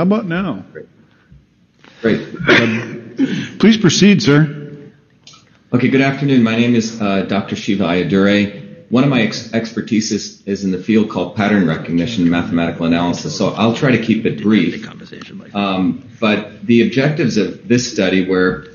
about now? Great. Please proceed, sir. Okay, good afternoon. My name is Dr. Shiva Ayyadurai. One of my expertise is in the field called pattern recognition and mathematical analysis, so I'll try to keep it brief. But the objectives of this study were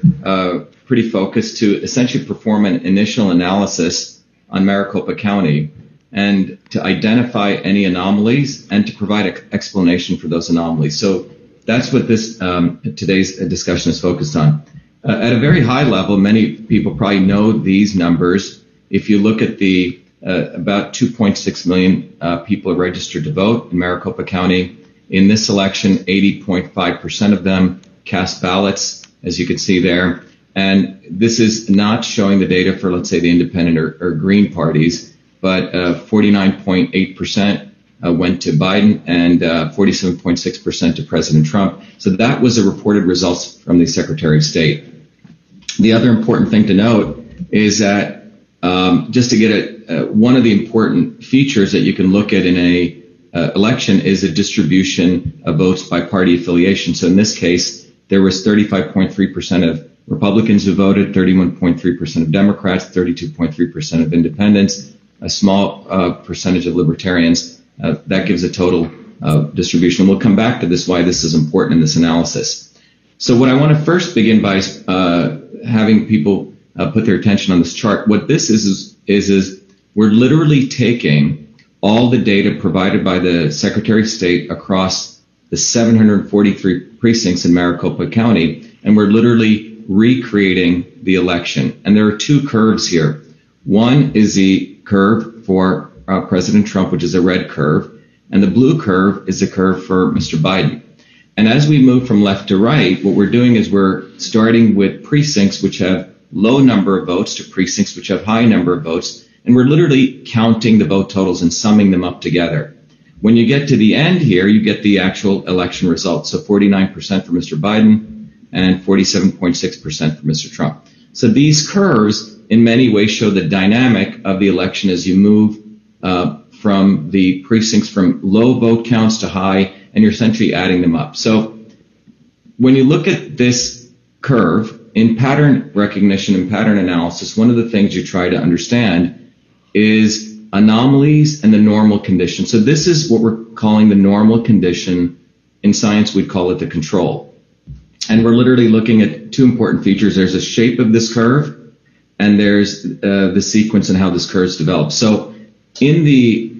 pretty focused to essentially perform an initial analysis on Maricopa County and to identify any anomalies and to provide an explanation for those anomalies. So that's what this today's discussion is focused on. At a very high level, many people probably know these numbers. If you look at the about 2.6 million people are registered to vote in Maricopa County. In this election, 80.5% of them cast ballots, as you can see there. And this is not showing the data for, let's say, the independent or Green parties, but 49.8% went to Biden and 47.6% to President Trump. So that was the reported results from the Secretary of State. The other important thing to note is that just to get it, one of the important features that you can look at in a election is a distribution of votes by party affiliation. So in this case, there was 35.3% of Republicans who voted, 31.3% of Democrats, 32.3% of independents, a small percentage of libertarians. That gives a total distribution. We'll come back to this, why this is important in this analysis. So what I want to first begin by having people put their attention on this chart. What this is we're literally taking all the data provided by the Secretary of State across the 743 precincts in Maricopa County, and we're literally recreating the election. And there are two curves here. One is the curve for President Trump, which is a red curve, and the blue curve is the curve for Mr. Biden. And as we move from left to right, what we're doing is we're starting with precincts which have low number of votes to precincts which have high number of votes, and we're literally counting the vote totals and summing them up together. When you get to the end here, you get the actual election results. So 49% for Mr. Biden and 47.6% for Mr. Trump. So these curves in many ways show the dynamic of the election as you move from the precincts from low vote counts to high, and you're essentially adding them up. So when you look at this curve in pattern recognition and pattern analysis, one of the things you try to understand is anomalies and the normal condition. So this is what we're calling the normal condition. In science, we'd call it the control. And we're literally looking at two important features. There's the shape of this curve, and there's the sequence and how this curve's developed. So in the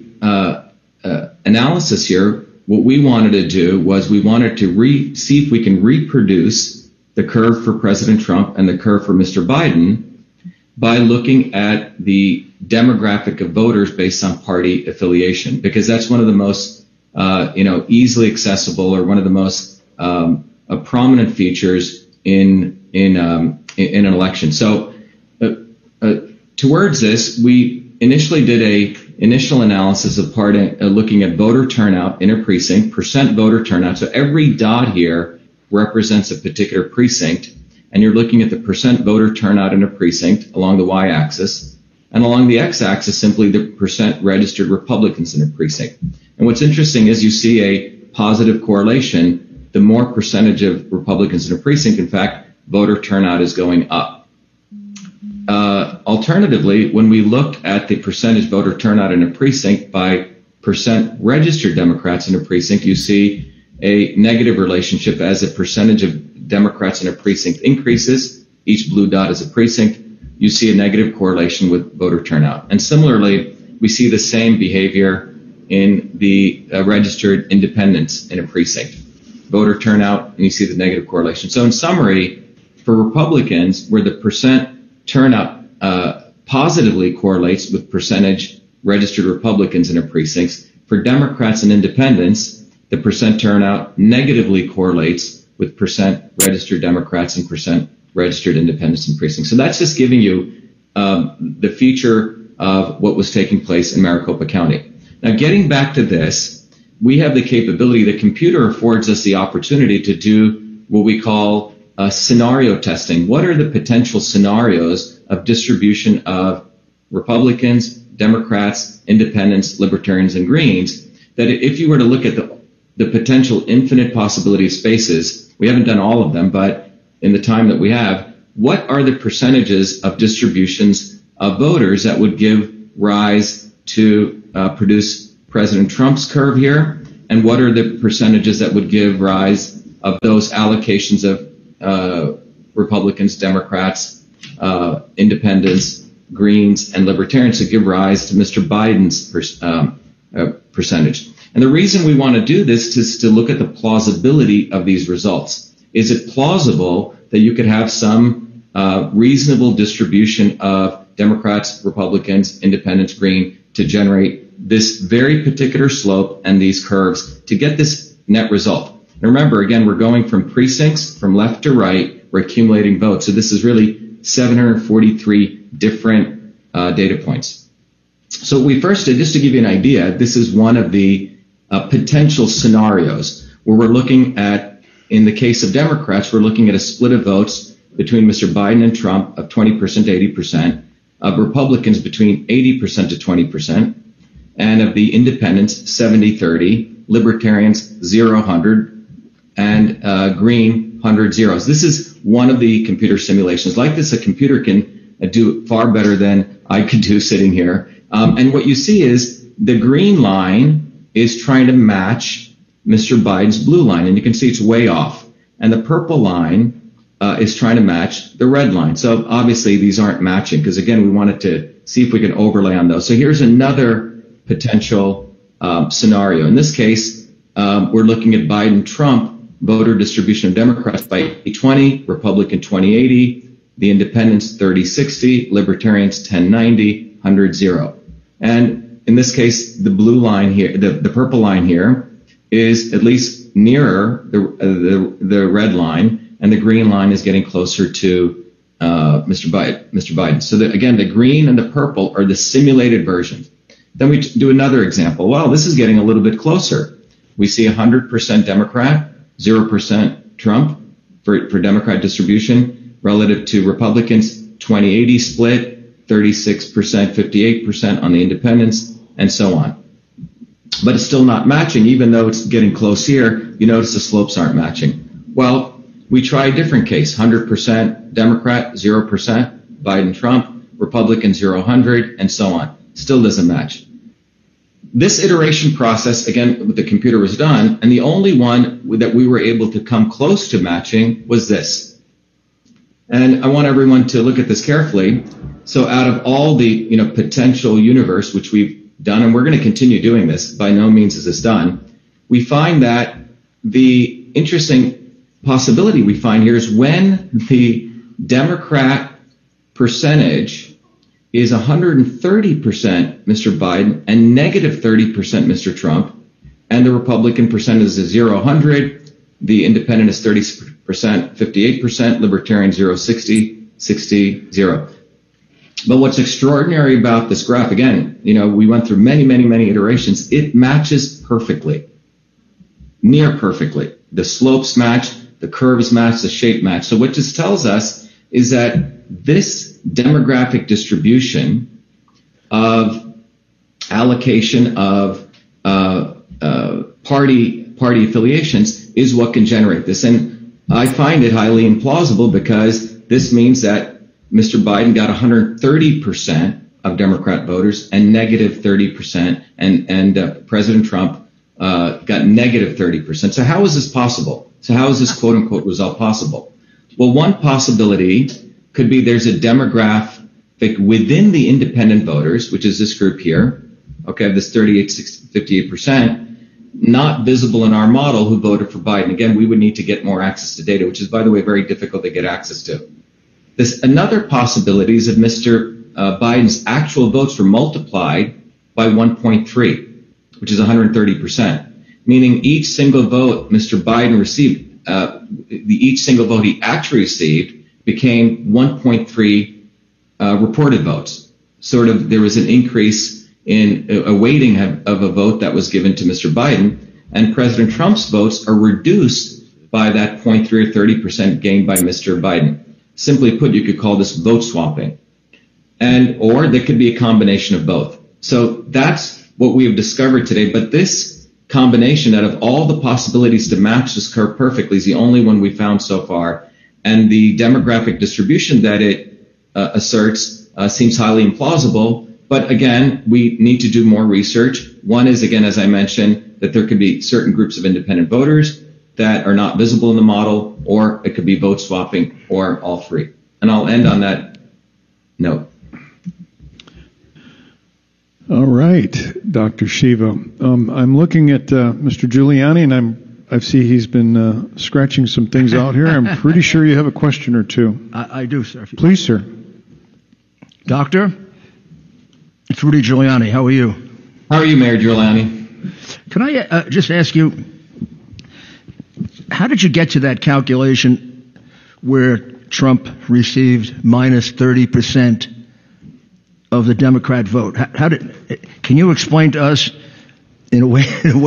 analysis here, what we wanted to do was we wanted to see if we can reproduce the curve for President Trump and the curve for Mr. Biden by looking at the demographic of voters based on party affiliation, because that's one of the most easily accessible or one of the most prominent features in an election. So towards this, we initially did a initial analysis of looking at voter turnout in a precinct, percent voter turnout. So every dot here represents a particular precinct, and you're looking at the percent voter turnout in a precinct along the y-axis, and along the x-axis simply the percent registered Republicans in a precinct. And what's interesting is you see a positive correlation. The more percentage of Republicans in a precinct, in fact, voter turnout is going up. Alternatively, when we looked at the percentage voter turnout in a precinct by percent registered Democrats in a precinct, you see a negative relationship. As a percentage of Democrats in a precinct increases, each blue dot is a precinct, you see a negative correlation with voter turnout. And similarly, we see the same behavior in the registered independents in a precinct. Voter turnout, and you see the negative correlation. So in summary, for Republicans, where the percent turnout positively correlates with percentage registered Republicans in a precinct, for Democrats and independents, the percent turnout negatively correlates with percent registered Democrats and percent registered independents in precincts. So that's just giving you the feature of what was taking place in Maricopa County. Now, getting back to this, we have the capability, the computer affords us the opportunity to do what we call scenario testing. What are the potential scenarios of distribution of Republicans, Democrats, Independents, Libertarians, and Greens, that if you were to look at the potential infinite possibility spaces. We haven't done all of them, but in the time that we have, what are the percentages of distributions of voters that would give rise to produce President Trump's curve here? And what are the percentages that would give rise of those allocations of Republicans, Democrats, Independents, Greens, and Libertarians to give rise to Mr. Biden's percentage? And the reason we want to do this is to look at the plausibility of these results. Is it plausible that you could have some reasonable distribution of Democrats, Republicans, Independents, Green to generate this very particular slope and these curves to get this net result? And remember, again, we're going from precincts from left to right. We're accumulating votes. So this is really 743 different data points. So we first did, just to give you an idea, this is one of the potential scenarios where we're looking at, in the case of Democrats, we're looking at a split of votes between Mr. Biden and Trump of 20% to 80%, of Republicans between 80% to 20%, and of the Independents 70-30, Libertarians 0-100, and Green 100 zeros. This is one of the computer simulations. Like this, a computer can do far better than I could do sitting here. And what you see is the green line is trying to match Mr. Biden's blue line, and you can see it's way off. And the purple line is trying to match the red line. So obviously these aren't matching because, again, we wanted to see if we can overlay on those. So here's another potential scenario. In this case, we're looking at Biden-Trump voter distribution of Democrats by 80-20, Republican 20-80, the Independents 30-60, Libertarians 10-90, 100-0. And in this case, the blue line here, the purple line here, is at least nearer the red line, and the green line is getting closer to Mr. Biden. So that, again, the green and the purple are the simulated versions. Then we do another example. Well, this is getting a little bit closer. We see 100% Democrat, 0% Trump for Democrat distribution relative to Republicans, 20-80 split, 36%, 58% on the Independents, and so on. But it's still not matching, even though it's getting close here. You notice the slopes aren't matching. Well, we try a different case, 100% Democrat, 0% Biden-Trump, Republican 0-100, and so on. Still doesn't match. This iteration process, again, with the computer was done, and the only one that we were able to come close to matching was this. And I want everyone to look at this carefully. So out of all the potential universe, which we've done, and we're going to continue doing this, by no means is this done, we find that the interesting possibility we find here is when the Democrat percentage is 130% Mr. Biden and negative 30% Mr. Trump, and the Republican percentage is 0-100, the Independent is 30%, 58%, Libertarian 0-60, 60-0. But what's extraordinary about this graph, again, we went through many iterations. It matches perfectly, near perfectly. The slopes match, the curves match, the shape match. So what this tells us is that this demographic distribution of allocation of party affiliations is what can generate this. And I find it highly implausible because this means that Mr. Biden got 130% of Democrat voters and negative 30%, and President Trump got negative 30%. So how is this possible? So how is this quote-unquote result possible? Well, one possibility could be there's a demographic within the independent voters, which is this group here, okay, this 58%, not visible in our model, who voted for Biden. Again, we would need to get more access to data, which is, by the way, very difficult to get access to. Another possibility is that Mr. Biden's actual votes were multiplied by 1.3, which is 130%, meaning each single vote Mr. Biden received, each single vote he actually received became 1.3 reported votes. Sort of, there was an increase in a weighting of a vote that was given to Mr. Biden, and President Trump's votes are reduced by that 0.3 or 30% gained by Mr. Biden. Simply put, you could call this vote swapping, or there could be a combination of both. So that's what we have discovered today. But this combination out of all the possibilities to match this curve perfectly is the only one we found so far. And the demographic distribution that it asserts seems highly implausible. But again, we need to do more research. One is, again, as I mentioned, that there could be certain groups of independent voters that are not visible in the model, or it could be vote swapping, or all three. And I'll end on that note. All right, Dr. Shiva. I'm looking at Mr. Giuliani, and I see he's been scratching some things out here. I'm pretty sure you have a question or two. I do, sir. Please, sir. Doctor, it's Rudy Giuliani. How are you? How are you, Mayor Giuliani? Can I just ask you, how did you get to that calculation where Trump received minus 30% of the Democrat vote? Can you explain to us in a way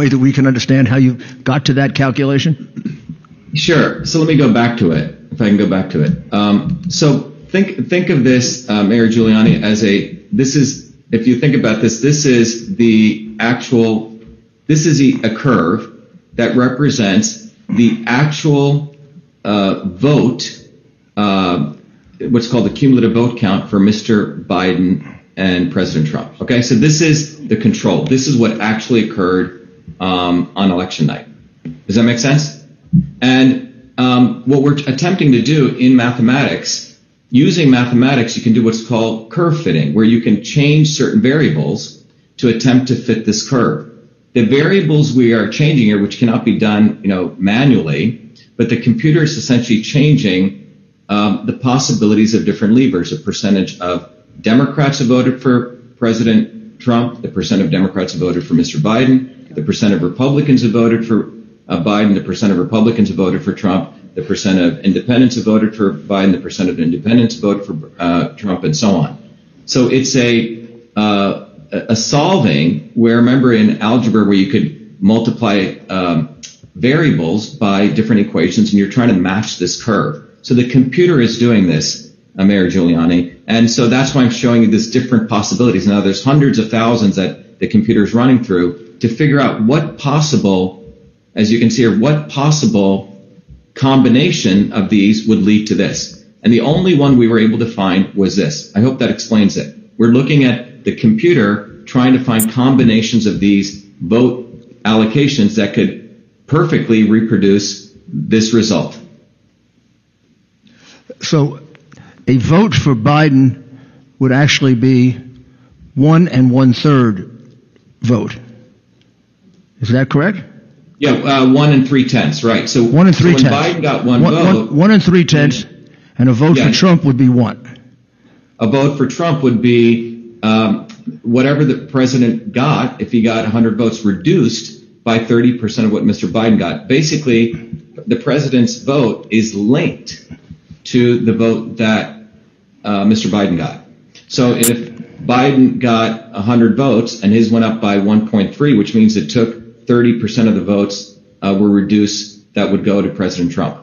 that we can understand how you got to that calculation? Sure. So let me go back to it, if I can go back to it. So think of this, Mayor Giuliani, as if you think about this, this is a curve that represents the actual vote, what's called the cumulative vote count for Mr. Biden and President Trump. Okay, so this is the control. This is what actually occurred on election night. Does that make sense? And what we're attempting to do in mathematics, using mathematics, you can do what's called curve fitting, where you can change certain variables to attempt to fit this curve. The variables we are changing here, which cannot be done, manually, but the computer is essentially changing the possibilities of different levers, a percentage of Democrats who voted for President Trump, the percent of Democrats who voted for Mr. Biden, the percent of Republicans who voted for Biden, the percent of Republicans who voted for Trump, the percent of independents who voted for Biden, the percent of independents who voted for Trump, and so on. So it's a solving where, remember in algebra where you could multiply variables by different equations, and you're trying to match this curve. So the computer is doing this, Mayor Giuliani, and so that's why I'm showing you these different possibilities. Now there's hundreds of thousands that the computer is running through to figure out what possible, as you can see here, what possible combination of these would lead to this. And the only one we were able to find was this. I hope that explains it. We're looking at the computer trying to find combinations of these vote allocations that could perfectly reproduce this result. So a vote for Biden would actually be 1 1/3 vote. Is that correct? Yeah, 1 3/10, right. So 1 3/10. So when Biden got one vote, 1 3/10, and a vote for Trump would be what? A vote for Trump would be whatever the president got, if he got 100 votes, reduced by 30% of what Mr. Biden got. Basically, the president's vote is linked to the vote that Mr. Biden got. So if Biden got 100 votes and his went up by 1.3, which means it took 30% of the votes were reduced that would go to President Trump.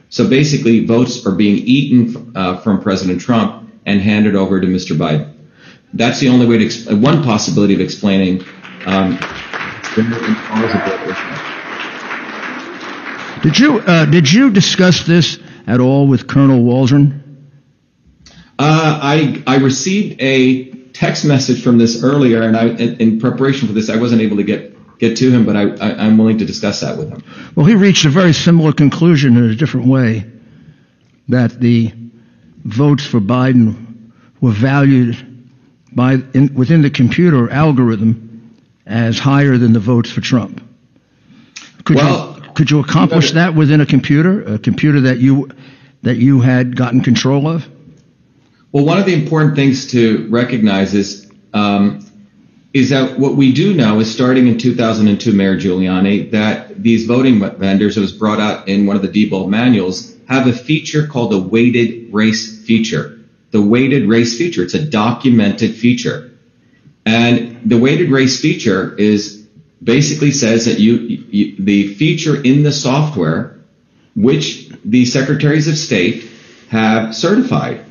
So basically, votes are being eaten from President Trump and handed over to Mr. Biden. That's the only way to one possibility of explaining. Did you discuss this at all with Colonel Waldron? I received a text message from this earlier, and in preparation for this, I wasn't able to get to him, but I'm willing to discuss that with him. Well, he reached a very similar conclusion in a different way, that the votes for Biden were valued within the computer algorithm as higher than the votes for Trump. Could you accomplish that within a computer that you had gotten control of? Well, one of the important things to recognize is that what we do know is, starting in 2002, Mayor Giuliani, that these voting vendors, it was brought out in one of the Diebold manuals, have a feature called the weighted race feature. The weighted race feature, it's a documented feature. And the weighted race feature basically says that the feature in the software, which the secretaries of state have certified,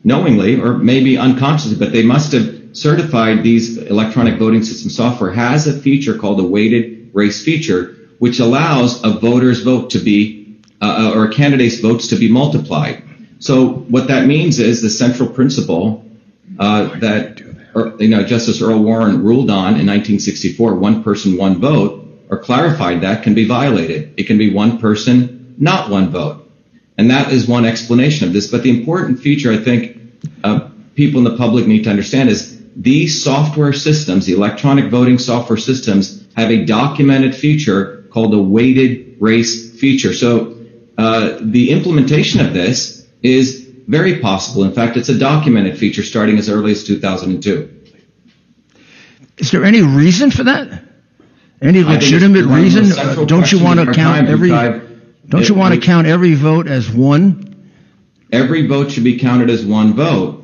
knowingly or maybe unconsciously, but they must have certified these electronic voting system software, has a feature called the weighted race feature, which allows a voter's vote to be, or a candidate's votes to be multiplied. So what that means is the central principle that Justice Earl Warren ruled on in 1964, one person, one vote, or clarified that, can be violated. It can be one person, not one vote. And that is one explanation of this. But the important feature I think people in the public need to understand is these software systems, the electronic voting software systems, have a documented feature called a weighted race feature. So the implementation of this is very possible. In fact, it's a documented feature starting as early as 2002. Is there any reason for that? Any legitimate reason? Don't you want to count every? Don't you want to count every vote as one? Every vote should be counted as one vote.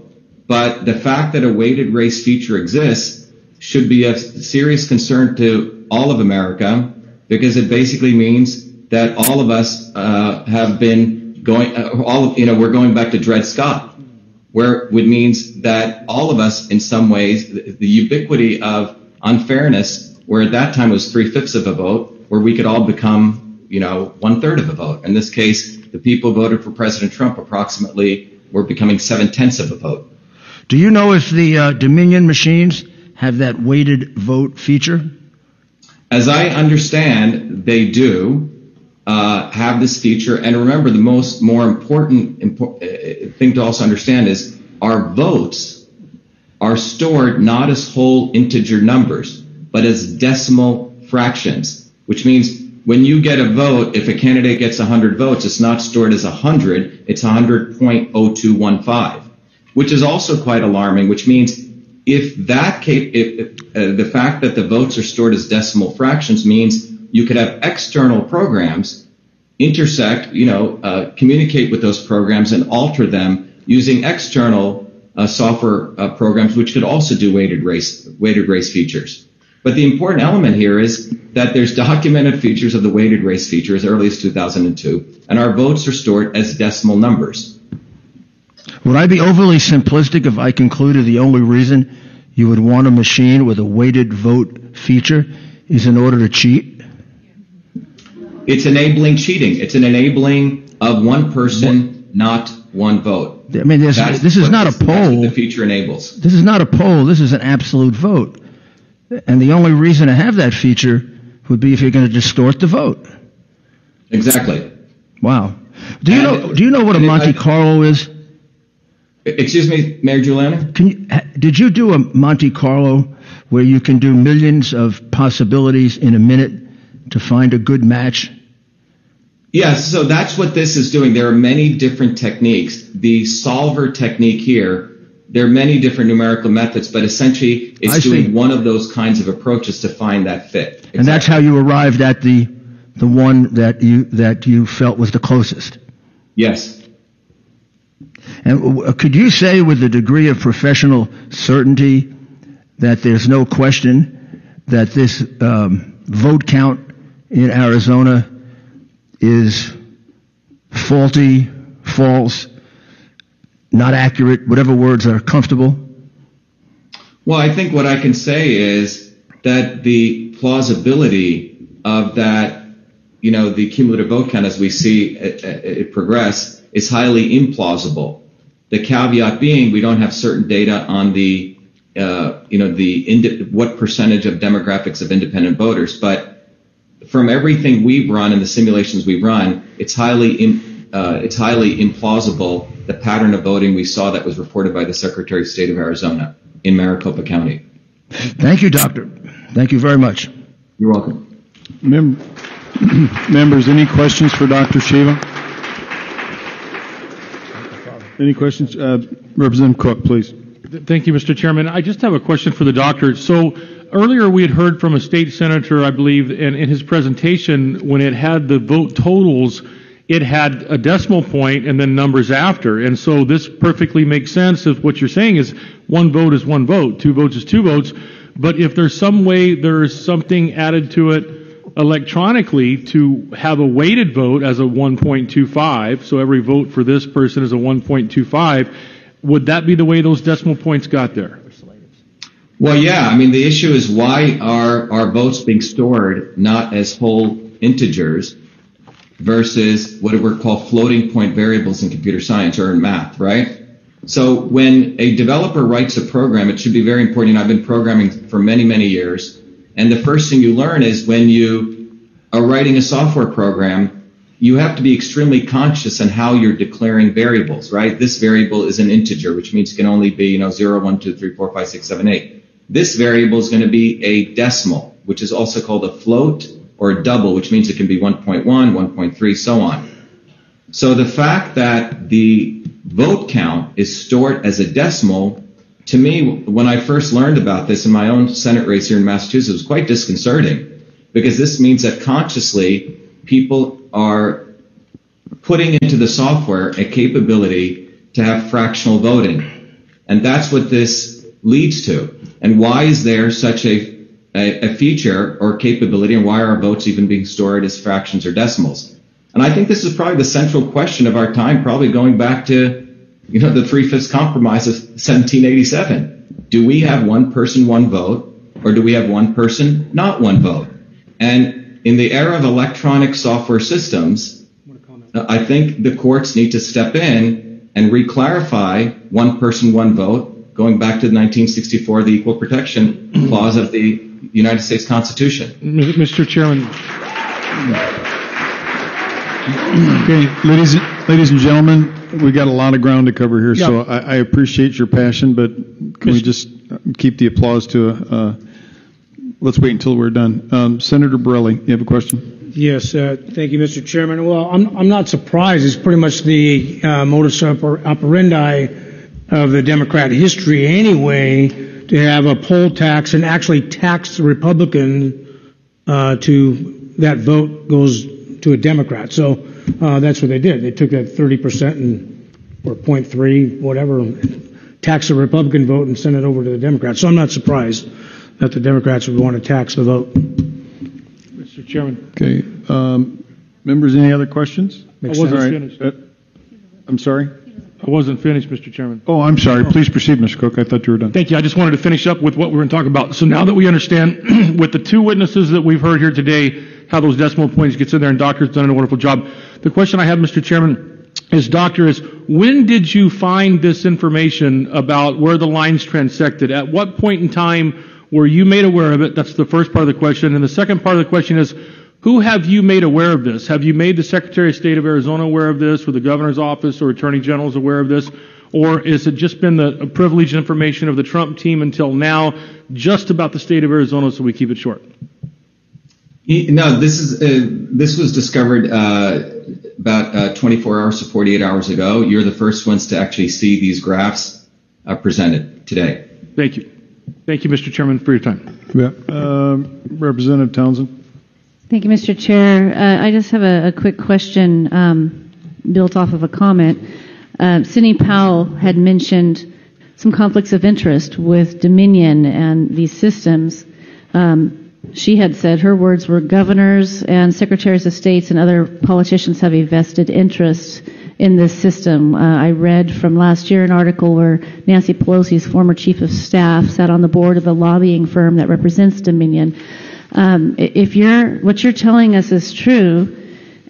But the fact that a weighted race feature exists should be a serious concern to all of America, because it basically means that all of us have been going. We're going back to Dred Scott, where it means that all of us, in some ways, the ubiquity of unfairness, where at that time it was 3/5 of a vote, where we could all become, 1/3 of a vote. In this case, the people who voted for President Trump approximately were becoming 7/10 of a vote. Do you know if the Dominion machines have that weighted vote feature? As I understand, they do have this feature. And remember, the more important thing to also understand is our votes are stored not as whole integer numbers, but as decimal fractions, which means when you get a vote, if a candidate gets 100 votes, it's not stored as 100, it's 100.0215, which is also quite alarming, which means if the fact that the votes are stored as decimal fractions means you could have external programs intersect, communicate with those programs and alter them using external software programs, which could also do weighted race features. But the important element here is that there's documented features of the weighted race feature as early as 2002, and our votes are stored as decimal numbers. Would I be overly simplistic if I concluded the only reason you would want a machine with a weighted vote feature is in order to cheat? It's enabling cheating. It's an enabling of one person, not one vote. I mean, this is not a poll. That's what the feature enables. This is not a poll. This is an absolute vote. And the only reason to have that feature would be if you're going to distort the vote. Exactly. Wow. Do you know what a Monte Carlo is? Excuse me, Mayor Giuliani? Did you do a Monte Carlo where you can do millions of possibilities in a minute to find a good match? Yes, so that's what this is doing. There are many different techniques. The solver technique here, there are many different numerical methods, but essentially it's doing one of those kinds of approaches to find that fit. Exactly. And that's how you arrived at the one that you felt was the closest. Yes. And could you say with a degree of professional certainty that there's no question that this vote count in Arizona is faulty, false, not accurate, whatever words are comfortable? Well, I think what I can say is that the plausibility of that, the cumulative vote count as we see it progress is highly implausible. The caveat being we don't have certain data on what percentage of demographics of independent voters, but from everything we've run and the simulations we've run, it's highly implausible the pattern of voting we saw that was reported by the Secretary of State of Arizona in Maricopa County. Thank you, Doctor. Thank you very much. You're welcome. Members, any questions for Dr. Shiva? Any questions? Representative Cook, please. Thank you, Mr. Chairman. I just have a question for the doctor. So earlier we had heard from a state senator, I believe, and in his presentation, when it had the vote totals, it had a decimal point and then numbers after. And so this perfectly makes sense if what you're saying is one vote is one vote, two votes is two votes. But if there's some way there's something added to it electronically to have a weighted vote as a 1.25, so every vote for this person is a 1.25, would that be the way those decimal points got there? Well, yeah. I mean, the issue is why are our votes being stored not as whole integers versus what we're called floating point variables in computer science or in math, right? So when a developer writes a program, it should be very important. I've been programming for many, many years. And the first thing you learn is when you are writing a software program, you have to be extremely conscious on how you're declaring variables, right? This variable is an integer, which means it can only be, 0, 1, 2, 3, 4, 5, 6, 7, 8. This variable is going to be a decimal, which is also called a float or a double, which means it can be 1.1, 1.3, so on. So the fact that the vote count is stored as a decimal, to me, when I first learned about this in my own Senate race here in Massachusetts, it was quite disconcerting, because this means that consciously people are putting into the software a capability to have fractional voting. And that's what this leads to. And why is there such a feature or capability, and why are our votes even being stored as fractions or decimals? And I think this is probably the central question of our time, probably going back to, the 3/5 compromise of 1787. Do we have one person, one vote, or do we have one person, not one vote? And in the era of electronic software systems, I think the courts need to step in and re-clarify one person, one vote, going back to 1964, the Equal Protection Clause of the United States Constitution. Mr. Chairman. Okay, ladies and gentlemen, we got a lot of ground to cover here, so I appreciate your passion, but can we just keep the applause to let's wait until we're done. Senator Borelli, you have a question? Yes, thank you, Mr. Chairman. Well, I'm not surprised. It's pretty much the modus operandi of the Democrat history anyway, to have a poll tax and actually tax the Republican to that vote goes to a Democrat. So that's what they did. They took that 30% or 0.3, whatever, tax the Republican vote and send it over to the Democrats. So I'm not surprised that the Democrats would want to tax the vote. Mr. Chairman. Okay. Members, any other questions? I wasn't finished. I'm sorry? I wasn't finished, Mr. Chairman. Oh, I'm sorry. Please proceed, Mr. Cook. I thought you were done. Thank you. I just wanted to finish up with what we were going to talk about. So now that we understand with the two witnesses that we've heard here today, how those decimal points gets in there, and Doctor's done a wonderful job. The question I have, Mr. Chairman, is when did you find this information about where the lines transected? At what point in time were you made aware of it? That's the first part of the question. And the second part of the question is, who have you made aware of this? Have you made the Secretary of State of Arizona aware of this, or the Governor's Office or Attorney General's aware of this? Or is it just been the privileged information of the Trump team until now, just about the state of Arizona, so we keep it short? No, this was discovered about 24 hours to 48 hours ago. You're the first ones to actually see these graphs presented today. Thank you. Thank you, Mr. Chairman, for your time. Yeah. Representative Townsend. Thank you, Mr. Chair. I just have a quick question built off of a comment. Sidney Powell had mentioned some conflicts of interest with Dominion and these systems. She had said her words were governors and secretaries of states and other politicians have a vested interest in this system. I read from last year an article where Nancy Pelosi's former chief of staff sat on the board of a lobbying firm that represents Dominion. If what you're telling us is true,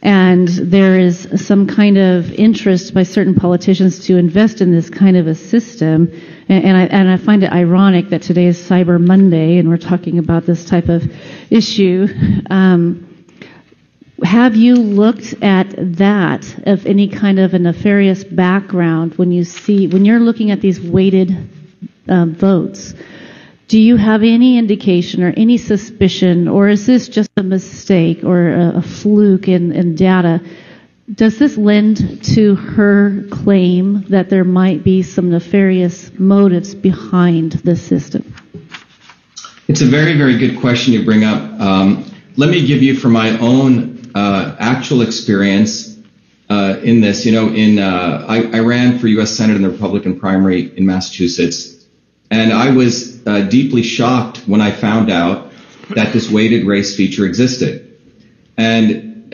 and there is some kind of interest by certain politicians to invest in this kind of a system, and I find it ironic that today is Cyber Monday and we're talking about this type of issue. Have you looked at that, of any kind of a nefarious background when you're looking at these weighted votes? Do you have any indication or any suspicion, or is this just a mistake or a fluke in data? Does this lend to her claim that there might be some nefarious motives behind the system? It's a very, very good question you bring up. Let me give you from my own actual experience in this. I ran for U.S. Senate in the Republican primary in Massachusetts. And I was deeply shocked when I found out that this weighted race feature existed. And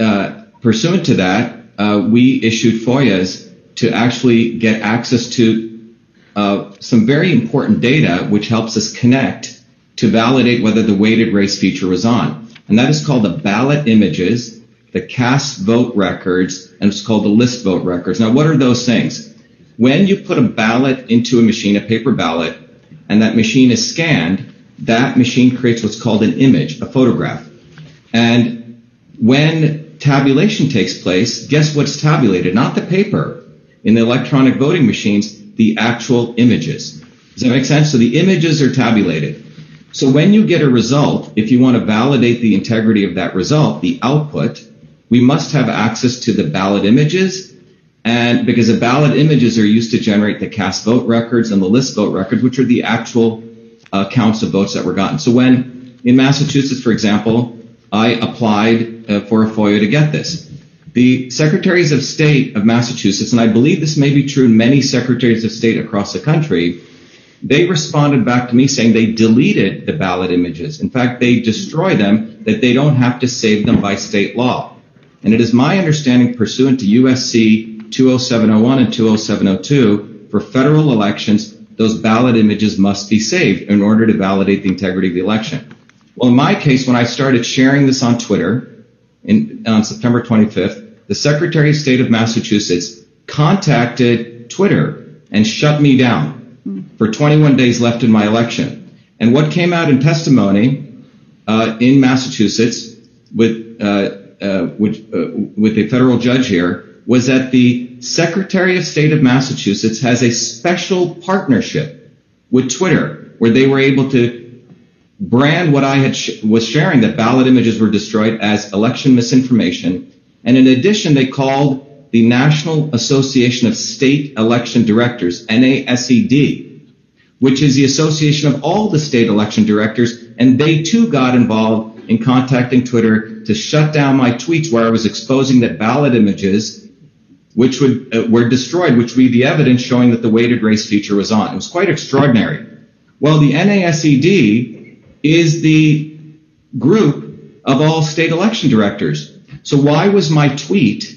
pursuant to that, we issued FOIAs to actually get access to some very important data which helps us connect to validate whether the weighted race feature was on. And that is called the ballot images, the cast vote records, and it's called the list vote records. Now, what are those things? When you put a ballot into a machine, a paper ballot, and that machine is scanned, that machine creates what's called an image, a photograph. And when tabulation takes place, guess what's tabulated? Not the paper. In the electronic voting machines, the actual images. Does that make sense? So the images are tabulated. So when you get a result, if you want to validate the integrity of that result, the output, we must have access to the ballot images. And because the ballot images are used to generate the cast vote records and the list vote records, which are the actual counts of votes that were gotten. So when in Massachusetts, for example, I applied for a FOIA to get this. The Secretaries of State of Massachusetts, and I believe this may be true in many Secretaries of State across the country, they responded back to me saying they deleted the ballot images. In fact, they destroy them, that they don't have to save them by state law. And it is my understanding, pursuant to USC 20701 and 20702, for federal elections, those ballot images must be saved in order to validate the integrity of the election. Well, in my case, when I started sharing this on Twitter on September 25th, the Secretary of State of Massachusetts contacted Twitter and shut me down for 21 days left in my election. And what came out in testimony in Massachusetts with a federal judge here was that the Secretary of State of Massachusetts has a special partnership with Twitter where they were able to brand what I was sharing, that ballot images were destroyed, as election misinformation. And in addition, they called the National Association of State Election Directors, NASED, which is the association of all the state election directors, and they too got involved in contacting Twitter to shut down my tweets where I was exposing that ballot images which were destroyed, which would be the evidence showing that the weighted race feature was on. It was quite extraordinary. Well, the NASED is the group of all state election directors. So why was my tweet,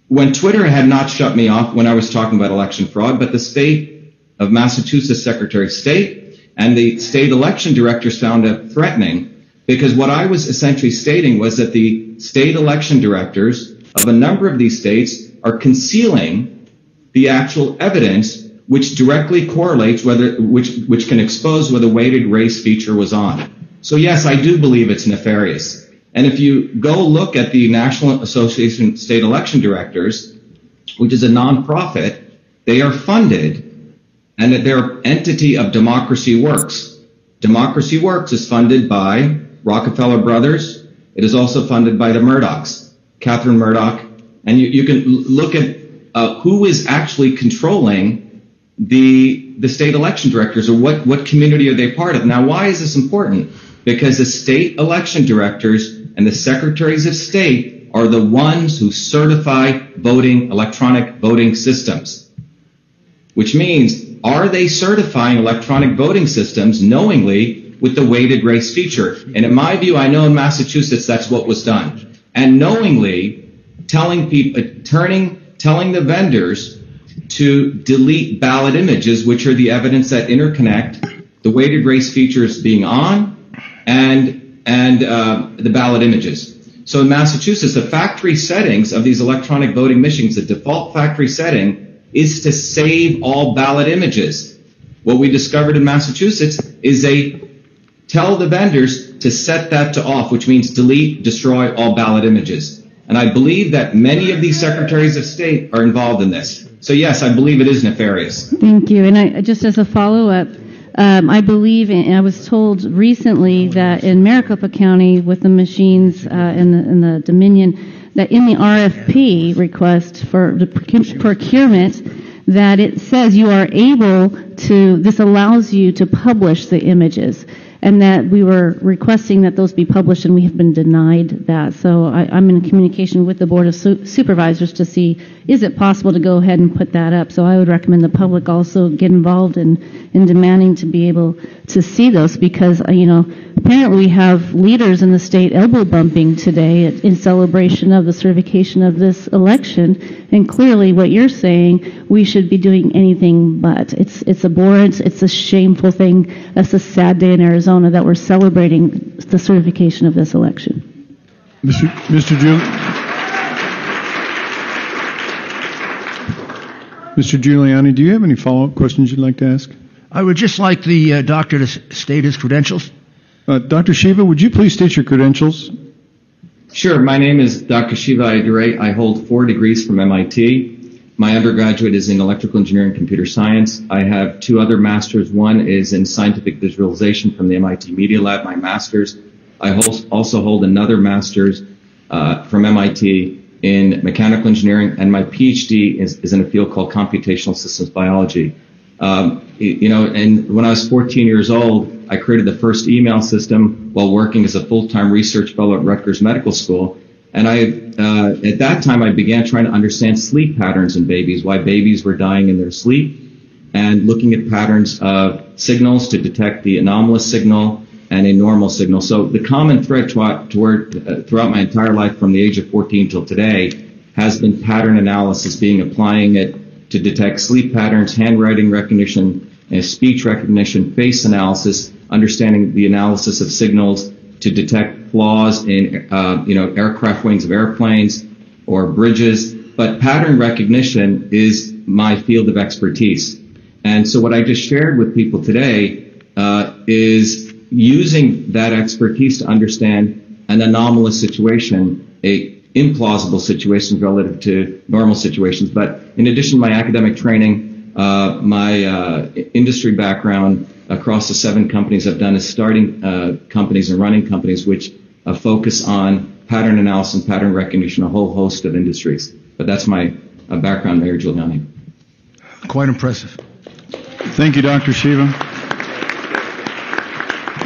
when Twitter had not shut me off when I was talking about election fraud, but the state of Massachusetts Secretary of State and the state election directors found it threatening, because what I was essentially stating was that the state election directors of a number of these states are concealing the actual evidence which directly correlates which can expose whether weighted race feature was on. So yes, I do believe it's nefarious. And if you go look at the National Association of State Election Directors, which is a nonprofit, they are funded, and they're an entity of Democracy Works. Democracy Works is funded by Rockefeller Brothers. It is also funded by the Murdochs, Catherine Murdoch. And you can look at who is actually controlling the state election directors, or what community are they part of. Now, why is this important? Because the state election directors and the secretaries of state are the ones who certify electronic voting systems, which means, are they certifying electronic voting systems knowingly with the weighted race feature? And in my view, I know in Massachusetts that's what was done. And knowingly telling the vendors to delete ballot images, which are the evidence that interconnect the weighted race features being on and the ballot images. So in Massachusetts, the factory settings of these electronic voting machines, the default factory setting is to save all ballot images. What we discovered in Massachusetts is they tell the vendors to set that to off, which means delete, destroy all ballot images. And I believe that many of these secretaries of state are involved in this. So yes, I believe it is nefarious. Thank you. And just as a follow-up, I believe, and I was told recently that in Maricopa County with the machines in the Dominion, that in the RFP request for the procurement, that it says you are able to, this allows you to publish the images. and that we were requesting that those be published, and we have been denied that. So I'm in communication with the Board of Supervisors to see, is it possible to go ahead and put that up? So I would recommend the public also get involved in demanding to be able to see those, because, apparently we have leaders in the state elbow bumping today in celebration of the certification of this election, and clearly what you're saying, we should be doing anything but. It's abhorrent, it's a shameful thing. That's a sad day in Arizona that we're celebrating the certification of this election. Mr. Giuliani, do you have any follow-up questions you'd like to ask? I would just like the doctor to state his credentials. Dr. Shiva, would you please state your credentials? Sure. My name is Dr. Shiva Ayyadurai. I hold 4 degrees from MIT. My undergraduate is in electrical engineering and computer science. I have 2 other masters. One is in scientific visualization from the MIT Media Lab, my master's. I also hold another master's from MIT in mechanical engineering, and my PhD is in a field called computational systems biology. And when I was 14 years old, I created the first email system while working as a full-time research fellow at Rutgers Medical School. And at that time, I began trying to understand sleep patterns in babies, why babies were dying in their sleep, and looking at patterns of signals to detect the anomalous signal and a normal signal. So the common thread throughout my entire life from the age of 14 till today has been pattern analysis, applying it to detect sleep patterns, handwriting recognition, speech recognition, face analysis, understanding the analysis of signals to detect flaws in, aircraft wings of airplanes or bridges. But pattern recognition is my field of expertise. And so what I just shared with people today is using that expertise to understand an anomalous situation, a implausible situation relative to normal situations. But in addition to my academic training, my industry background across the 7 companies I've done is starting companies and running companies which focus on pattern analysis and pattern recognition, a whole host of industries. But that's my background, Mayor Giuliani. Quite impressive. Thank you, Dr. Shiva.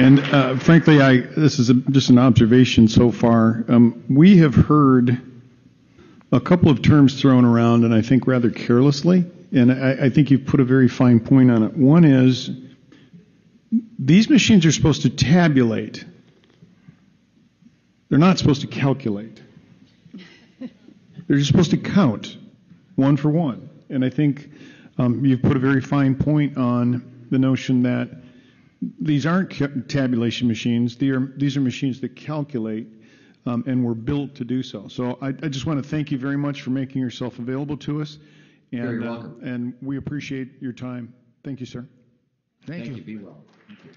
And frankly, this is just an observation so far. We have heard a couple of terms thrown around, and I think rather carelessly, and I think you've put a very fine point on it. One is, these machines are supposed to tabulate. They're not supposed to calculate. They're just supposed to count one for one. And I think you've put a very fine point on the notion that these aren't tabulation machines. These are machines that calculate and were built to do so. So I just want to thank you very much for making yourself available to us. And, You're welcome. And we appreciate your time. Thank you, sir. Thank you. Be well. Thank you.